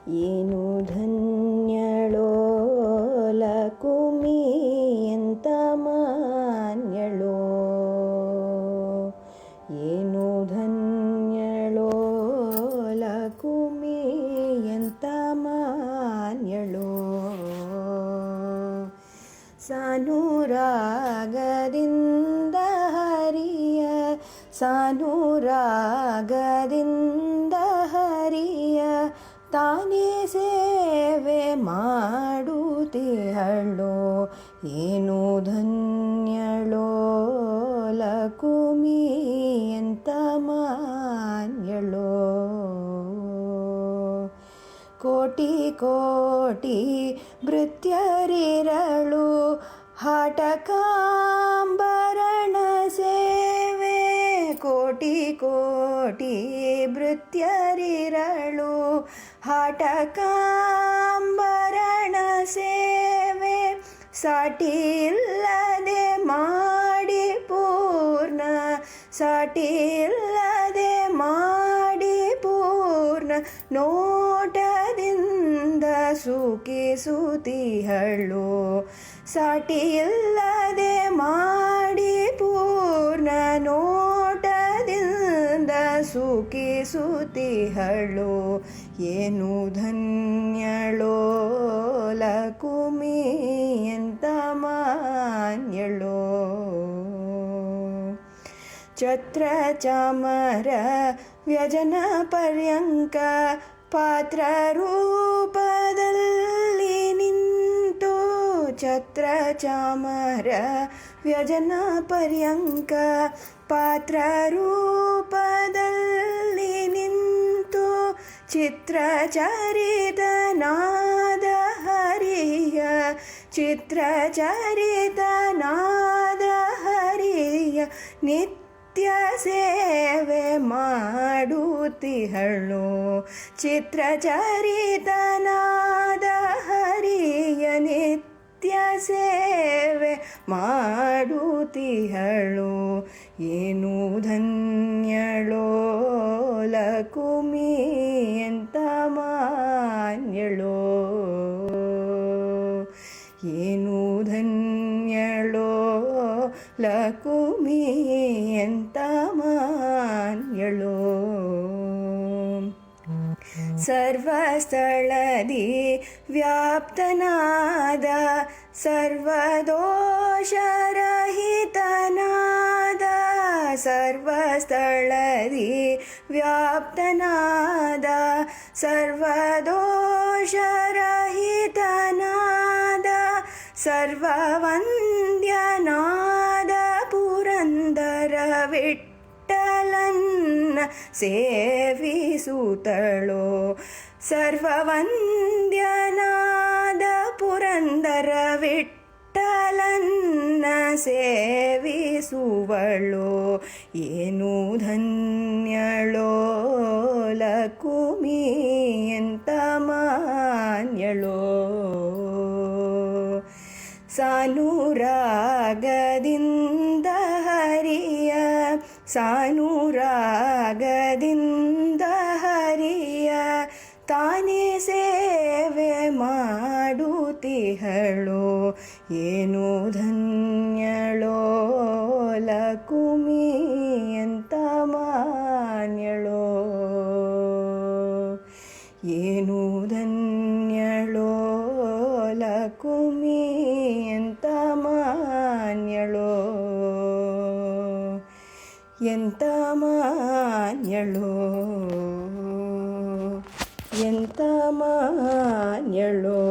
ಏನು ಧನ್ಯಳೋ ಲಕುಮಿ ಎಂತ ಮಾನ್ಯಳೋ, ಏನು ಧನ್ಯಳೋ ಲಕುಮಿ ಎಂತ ಮಾನ್ಯಳೋ. ಸಾನುರಾಗದಿಂದ ಹರಿಯ ಸಾನುರಾಗದಿಂದ ಹರಿಯ ತಾನೇ ಸೇವೆ ಮಾಡುತ್ತಿಹಳೋ, ಏನು ಧನ್ಯಳೋ ಲಕುಮಿ ಎಂತ ಮಾನ್ಯಳೋ. ಕೋಟಿ ಕೋಟಿ ಭೃತ್ಯರಿರಳು ಹಾಟಕಾಂಬರಣ ಸೇವೆ, ಕೋಟಿ ಕೋಟಿ ಭೃತ್ಯರಿರಳು ಹಾಟಕಾಂಬರಣ ಸೇವೆ, ಸಾಟಿಯಿಲ್ಲದೆ ಮಾಡಿ ಪೂರ್ಣ ಸಾಟಿಯಿಲ್ಲದೆ ಮಾಡಿ ಪೂರ್ಣ ನೋಟದಿಂದ ಸುಖಿಸುತ್ತಿಹಳು, ಸಾಟಿಯಿಲ್ಲದೆ ಮಾಡಿ ಪೂರ್ಣ ನೋಟದಿಂದ ಸುಖಿಸುತ್ತಿಹಳು, ಏನು ಧನ್ಯಳೋ ಲಕುಮಿ ಎಂತ ಮಾನ್ಯಳೋ. ಛತ್ರ ಚಾಮರ ವ್ಯಜನ ಪರ್ಯಂಕ ಪಾತ್ರ ರೂಪದಲ್ಲಿ ನಿಂತು, ಛತ್ರ ಚಾಮರ ವ್ಯಜನ ಪರ್ಯಂಕ ಪಾತ್ರ ರೂಪದಲ್ಲಿ ನಿಂತು, ಚಿತ್ರಚರಿತನಾದ ಹರಿಯ ಚಿತ್ರಚರಿತನಾದ ಹರಿಯ ನಿತ್ಯ ಸೇವೆ ಮಾಡುತ್ತಿಹಳು, ಚಿತ್ರಚರಿತನಾದ ಹರಿಯ ನಿತ್ಯ ಸೇವೆ ಮಾಡುತ್ತಿಹಳು, ಏನು ಧನ್ಯಳೋ ಲಕುಮಿ ಎಂತ ಮಾನ್ಯಳೋ. ಏನು ಧನ್ಯಳೋ ಲಕುಮಿ ಎಂತ ಮಾನ್ಯಳೋ. ಸರ್ವಸ್ಥಳದಿ ವ್ಯಾಪ್ತನಾದ ಸರ್ವದೋಷರಹಿತನಾದ, ಸರ್ವಸ್ಥಳದಿ ವ್ಯಾಪ್ತನಾದ ಸರ್ವದೋಷರಹಿತನಾದ, ಸರ್ವವಂದ್ಯನಾದ ಪುರಂದರ ವಿಠ್ಠಲನ್ನ ಸೇವಿಸುತ್ತಳೋ, ಸರ್ವವಂದ್ಯನಾದ ಪುರಂದರ ವಿಠ್ಠಲನ್ನ ಸೇವಿಸುವಳೋ, ಏನು ಧನ್ಯಳೋ ಲಕುಮಿ ಎಂತ ಮಾನ್ಯಳೋ. ಸಾನುರಾಗದಿಂದ ಹರಿಯ ಸಾನುರಾಗದಿಂದ ಹರಿಯ ತಾನೇ ಸೇವೆ ಮಾಡುತ್ತಿಹಳು, ಏನು ಧನ್ಯಳೋ ಲಕುಮಿ ಎಂತ ಮಾನ್ಯಳೋ. ಏನು ಧನ್ಯಳೋ ಲಕುಮಿ ಎಂತ ಮಾನ್ಯಳೋ, ಎಂತ ಮಾನ್ಯಳೋ ಎಂತ ಮಾನ್ಯಳೋ. 「 ಎಂತ ಮಾನ್ಯಳೋ. 「 ಎಂತ ಮಾನ್ಯಳೋ. ಎಂತ ಮಾನ್ಯಳೋ. ಎಂತ ಮಾನ್ಯಳೋ. ಎಂತ ಮಾನ್ಯಳೋ. ಎಂತ ಮಾನ್ಯಳೋ. ಎಂತ ಮಾನ್ಯಳೋ. ಎಂತ ಮಾನ್ಯಳೋ. ಎಂತ ಮಾನ್ಯಳೋ. ಎಂತ ಮಾನ್ಯಳೋ.